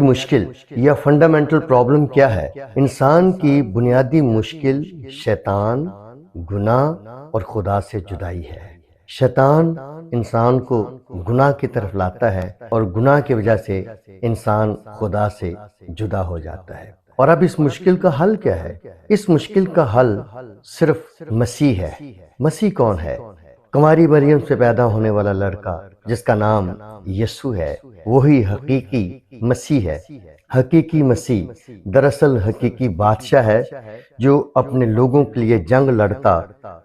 مشکل یا fundamental problem کیا ہے؟ انسان کی بنیادی مشکل شیطان، گناہ اور خدا سے جدائی ہے۔ شیطان انسان کو گناہ کی طرف لاتا ہے اور گناہ کی وجہ سے انسان خدا سے جدا ہو جاتا ہے۔ اور اب اس مشکل کا حل کیا ہے؟ اس مشکل کا حل صرف مسیح ہے۔ مسیح کون ہے؟ کنواری مریم سے پیدا ہونے والا لڑکا جس کا نام یسوع ہے، وہی حقیقی مسیح ہے۔ حقیقی مسیح دراصل حقیقی بادشاہ ہے جو اپنے لوگوں کے لیے جنگ لڑتا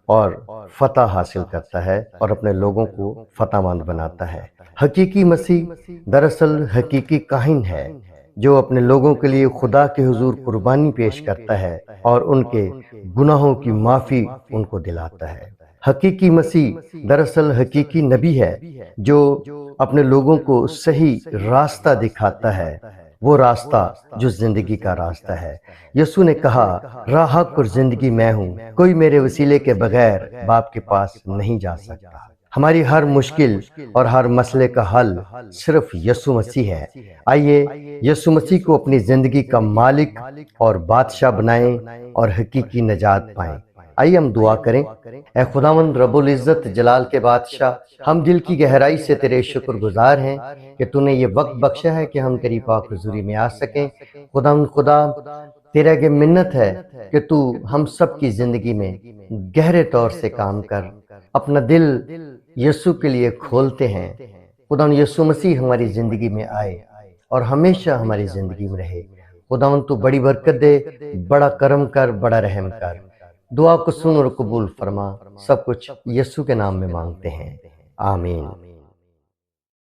اور فتح حاصل کرتا ہے اور اپنے لوگوں کو فتح مند بناتا ہے۔ حقیقی مسیح دراصل حقیقی کاہن ہے جو اپنے لوگوں کے لیے خدا کے حضور قربانی پیش کرتا ہے اور ان کے گناہوں کی معافی ان کو دلاتا ہے۔ حقیقی مسیح دراصل حقیقی نبی ہے جو اپنے لوگوں کو صحیح راستہ دکھاتا ہے، وہ راستہ جو زندگی کا راستہ ہے۔ یسوع نے کہا، راہ، حق اور زندگی میں ہوں، کوئی میرے وسیلے کے بغیر باپ کے پاس نہیں جا سکتا۔ ہماری ہر مشکل اور ہر مسئلے کا حل صرف یسوع مسیح ہے۔ آئیے یسوع مسیح کو اپنی زندگی کا مالک اور بادشاہ بنائیں اور حقیقی نجات پائیں۔ آئیے ہم دعا کریں۔ اے خداوند رب العزت جلال کے بادشاہ، ہم دل کی گہرائی سے تیرے شکر گزار ہیں کہ تو نے یہ وقت بخشا ہے کہ ہم تیری پاک حضوری میں آ سکیں۔ خداوند خدا، تیرے آگے منت ہے کہ تو ہم سب کی زندگی میں گہرے طور سے کام کر، اپنا دل یسوع کے لیے کھولتے ہیں۔ خداوند یسوع مسیح ہماری زندگی میں آئے اور ہمیشہ ہماری زندگی میں رہے۔ خداوند تو بڑی برکت دے، بڑا کرم کر، بڑا رحم کر۔ دعا کو سن اور قبول فرما۔ سب کچھ یسوع کے نام میں مانگتے ہیں، آمین۔